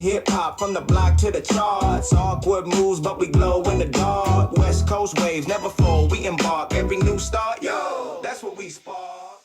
Hip hop from the block to the charts. Awkward moves, but we glow in the dark. West Coast waves never fold. We embark every new start. Yo, that's what we spark.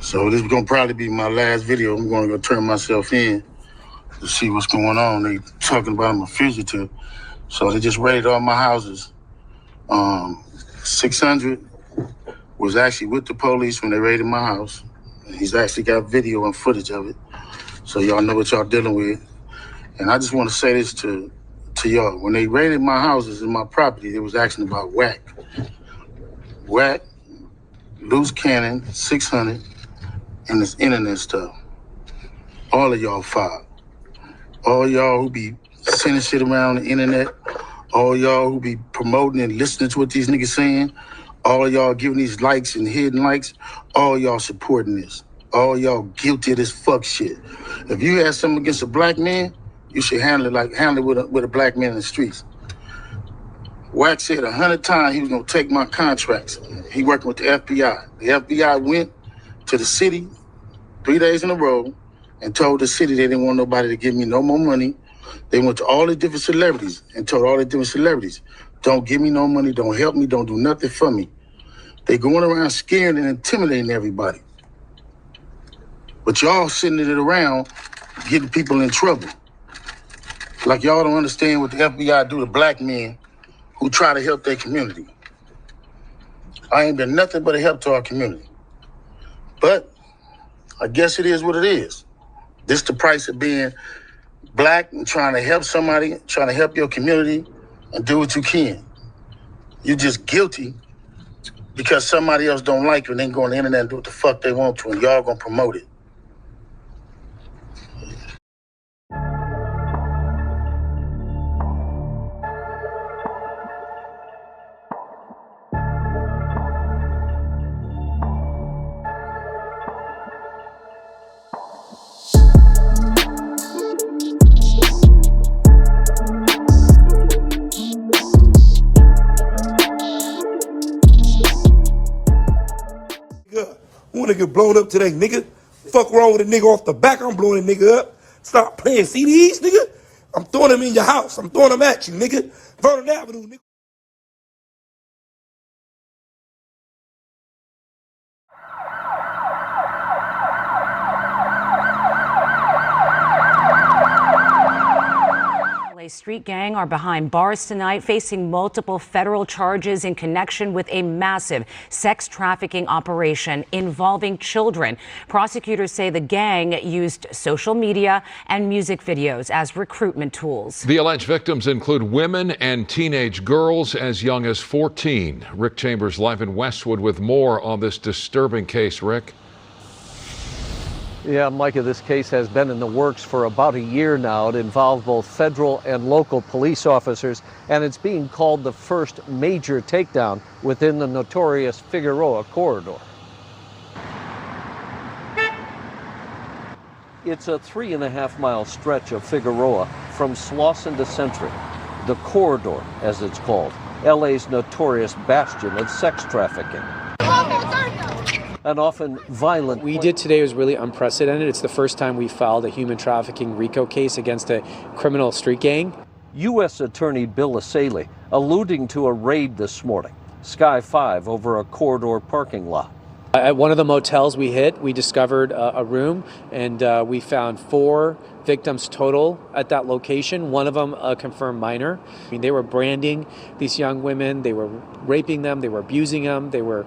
So this is gonna probably be my last video. I'm gonna go turn myself in to see what's going on. They talking about I'm a fugitive. So they just raided all my houses. 600 was actually with the police when they raided my house. He's actually got video and footage of it. So y'all know what y'all dealing with. And I just want to say this to y'all. When they raided my houses and my property, they was asking about whack. Whack, loose cannon, 600, and this internet stuff. All of y'all filed. All y'all who be sending shit around the internet, all y'all who be promoting and listening to what these niggas saying, all y'all giving these likes and hidden likes, all y'all supporting this. All y'all guilty of this fuck shit. If you had something against a black man, you should handle it with a black man in the streets. Wack said 100 times he was gonna take my contracts. He working with the FBI. The FBI went to the city 3 days in a row and told the city they didn't want nobody to give me no more money. They went to all the different celebrities and told all the different celebrities, don't give me no money, don't help me, don't do nothing for me. They going around scaring and intimidating everybody. But y'all sitting it around getting people in trouble. Like y'all don't understand what the FBI do to black men who try to help their community. I ain't been nothing but a help to our community. But I guess it is what it is. This the price of being black and trying to help somebody, trying to help your community and do what you can. You're just guilty because somebody else don't like you and they go on the internet and do what the fuck they want to and y'all gonna promote it. Want to get blown up today, nigga? Fuck wrong with a nigga off the back? I'm blowing a nigga up. Stop playing CDs, nigga. I'm throwing them in your house. I'm throwing them at you, nigga. Vernon Avenue, nigga. Street gang are behind bars tonight, facing multiple federal charges in connection with a massive sex trafficking operation involving children. Prosecutors say the gang used social media and music videos as recruitment tools. The alleged victims include women and teenage girls as young as 14. Rick Chambers live in Westwood with more on this disturbing case. Rick? Yeah, Micah, this case has been in the works for about a year now. It involved both federal and local police officers, and it's being called the first major takedown within the notorious Figueroa corridor. It's a 3.5-mile stretch of Figueroa from Slauson to Century, the corridor, as it's called, LA's notorious bastion of sex trafficking. And often violent. What we did today was really unprecedented. It's the first time we filed a human trafficking RICO case against a criminal street gang. U.S. Attorney Bill Asaley alluding to a raid this morning, Sky 5 over a corridor parking lot. At one of the motels we hit, we discovered a room, and we found 4 victims total at that location. One of them a confirmed minor. I mean, they were branding these young women, they were raping them, they were abusing them, they were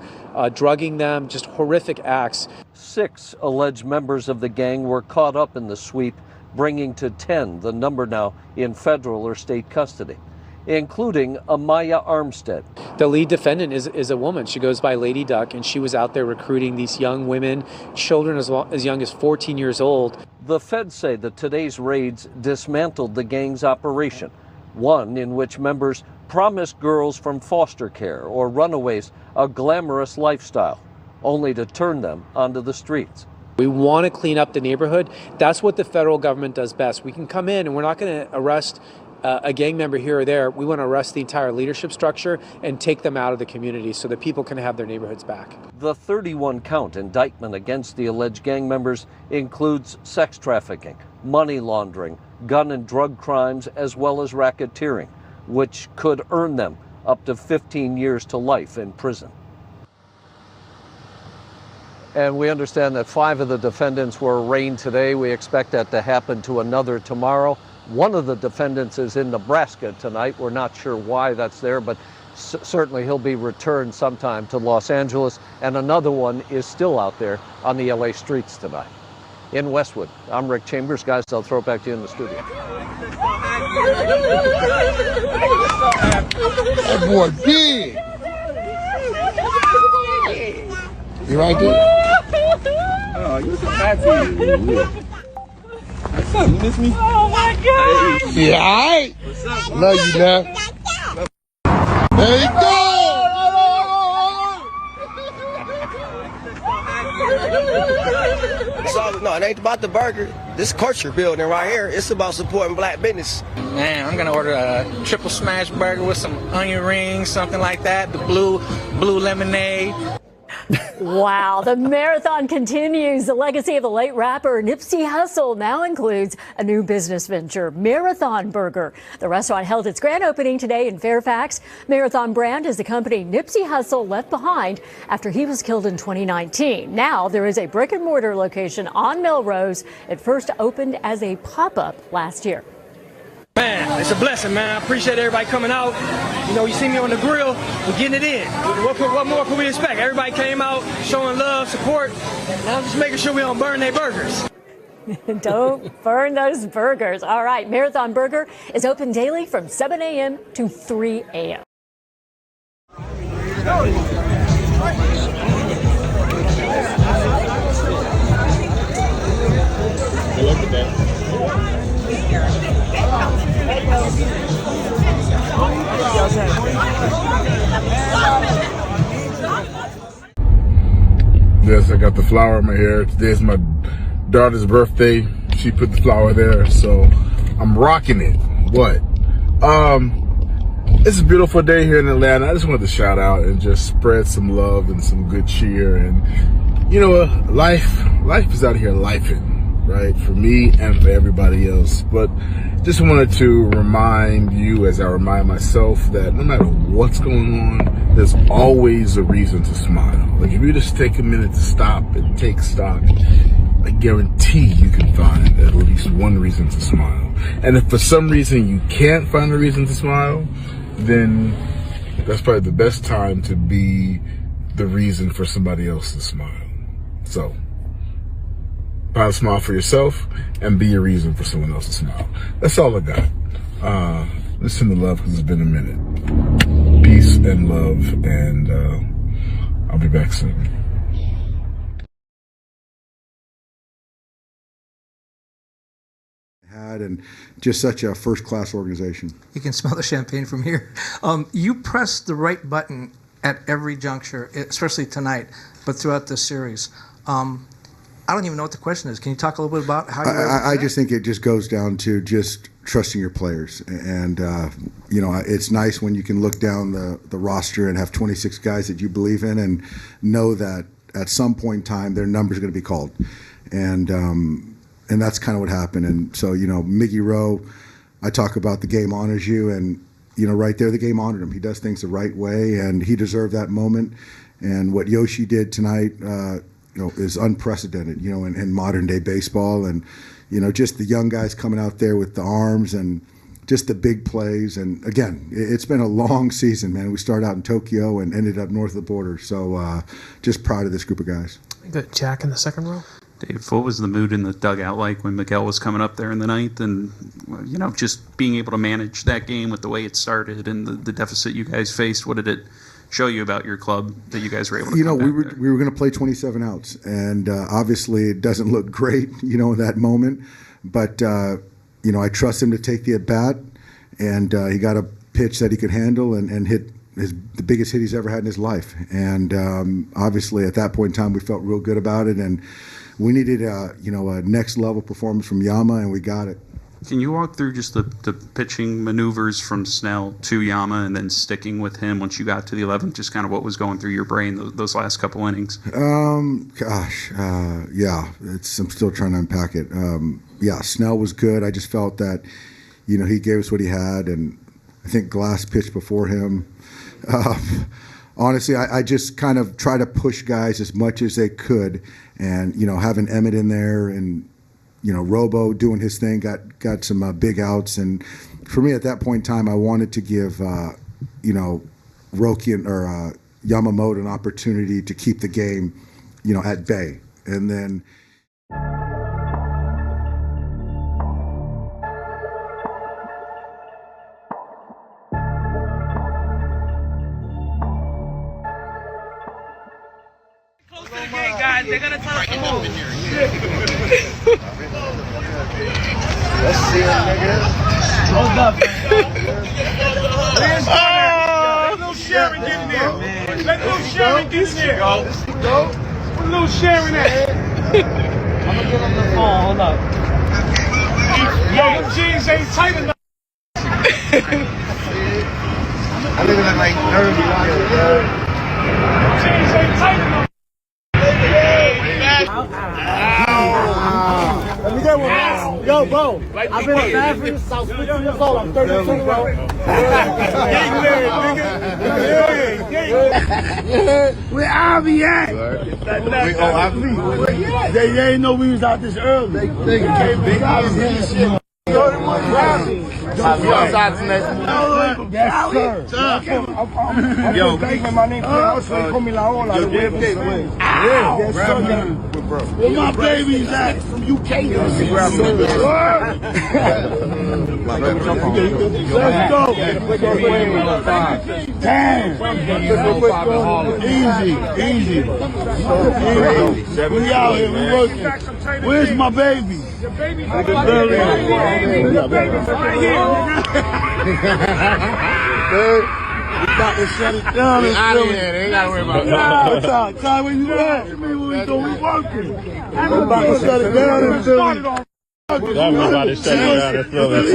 drugging them, just horrific acts. 6 alleged members of the gang were caught up in the sweep, bringing to 10 the number now in federal or state custody, including Amaya Armstead. The lead defendant is a woman. She goes by Lady Duck, and she was out there recruiting these young women, children as young as 14 years old. The feds say that today's raids dismantled the gang's operation, one in which members promised girls from foster care or runaways a glamorous lifestyle, only to turn them onto the streets. We want to clean up the neighborhood. That's what the federal government does best. We can come in and we're not going to arrest a gang member here or there. We want to arrest the entire leadership structure and take them out of the community so that people can have their neighborhoods back. The 31-count indictment against the alleged gang members includes sex trafficking, money laundering, gun and drug crimes, as well as racketeering, which could earn them up to 15 years to life in prison. And we understand that 5 of the defendants were arraigned today. We expect that to happen to another tomorrow. One of the defendants is in Nebraska tonight. We're not sure why that's there, but certainly he'll be returned sometime to Los Angeles. And another one is still out there on the LA streets tonight. In Westwood, I'm Rick Chambers. Guys, I'll throw it back to you in the studio. That boy big. You right there? Oh, you so happy. What's up? You miss me? Oh my God! Yeah, all right. What's up? Love you, man. There you go. No, it ain't about the burger. This culture building right here. It's about supporting black business. Man, I'm gonna order a triple smash burger with some onion rings, something like that. The blue lemonade. Wow, the marathon continues. The legacy of the late rapper Nipsey Hussle now includes a new business venture, Marathon Burger. The restaurant held its grand opening today in Fairfax. Marathon brand is the company Nipsey Hussle left behind after he was killed in 2019. Now there is a brick and mortar location on Melrose. It first opened as a pop-up last year. Man, it's a blessing, man. I appreciate everybody coming out. You know, you see me on the grill, we're getting it in. What more could we expect? Everybody came out showing love, support. Now I'm just making sure we don't burn their burgers. Don't burn those burgers. All right, Marathon Burger is open daily from 7 a.m. to 3 a.m. Yes, I got the flower in my hair. Today's my daughter's birthday. She put the flower there, so I'm rocking it. What? It's a beautiful day here in Atlanta. I just wanted to shout out and just spread some love and some good cheer. And you know, life is out here lifing, right? For me and for everybody else. But just wanted to remind you, as I remind myself, that no matter what's going on, there's always a reason to smile. Like if you just take a minute to stop and take stock, I guarantee you can find at least one reason to smile. And if for some reason you can't find a reason to smile, then that's probably the best time to be the reason for somebody else to smile. So, find a smile for yourself and be a reason for someone else to smile. That's all I got. Listen to love because it's been a minute. Peace and love, and I'll be back soon. And just such a first-class organization. You can smell the champagne from here. You pressed the right button at every juncture, especially tonight, but throughout this series. I don't even know what the question is. Can you talk a little bit about how you I just think it just goes down to just trusting your players. And, you know, it's nice when you can look down the roster and have 26 guys that you believe in and know that at some point in time their number's going to be called. And that's kind of what happened. And so, you know, Miggy Rowe, I talk about the game honors you, and, you know, right there the game honored him. He does things the right way, and he deserved that moment. And what Yoshi did tonight, you know, is unprecedented, you know, in modern day baseball. And, you know, just the young guys coming out there with the arms and just the big plays. And again, it's been a long season, man. We started out in Tokyo and ended up north of the border. So just proud of this group of guys. Good. Jack in the second row. Dave, what was the mood in the dugout like when Miguel was coming up there in the ninth, and you know, just being able to manage that game with the way it started and the deficit you guys faced? What did it show you about your club that you guys were able to? You know, we were going to play 27 outs, and obviously it doesn't look great, you know, in that moment. But you know, I trust him to take the at bat, and he got a pitch that he could handle and hit the biggest hit he's ever had in his life. And obviously at that point in time, we felt real good about it, and we needed a next level performance from Yama, and we got it. Can you walk through just the pitching maneuvers from Snell to Yama and then sticking with him once you got to the 11th? Just kind of what was going through your brain those last couple innings? Yeah, I'm still trying to unpack it. Yeah, Snell was good. I just felt that, he gave us what he had, and I think Glass pitched before him. Honestly, I just kind of try to push guys as much as they could, and having Emmett in there and Robo doing his thing got some big outs, and for me at that point in time, I wanted to give Roki or Yamamoto an opportunity to keep the game, at bay, and then. Guys, they're gonna tell us. Let's see it, nigga. Hold up. Let little Sharon get in there. Let little Sharon get in there. Go. Put little Sharon at. I'm gonna get on the phone. Hold up. Yo, them jeans ain't tight enough. I look like nervy. Jeans ain't tight enough. Let me get one. Yo, bro. I've been a fan for you since I was 15 years old. I'm 32, bro. Where Ivy at? They ain't know we was out this early. They came big out here. Yes, sir. Yo, my name is call me La Ola. Yes, sir. Where my babies at from UK? Let's go. Damn. Easy. We out here, we working. Where's my baby? Your baby right here. We about to shut it down. We out of here. They ain't got to worry about that. Ty, where you at? What we doing? We working. We about to shut it down in Philly. We're about to shut it down in Philly.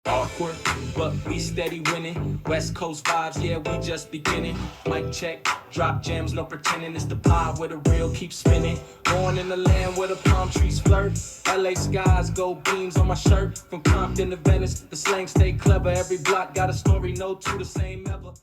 Awkward, but we steady winning. West Coast vibes, yeah, we just beginning. Mic check, drop gems, no pretending. It's the pod where the real keeps spinning. Born in the land where the palm trees flirt. LA skies, gold beams on my shirt. From Compton to Venice, the slang stay clever. Every block got a story, no two the same ever.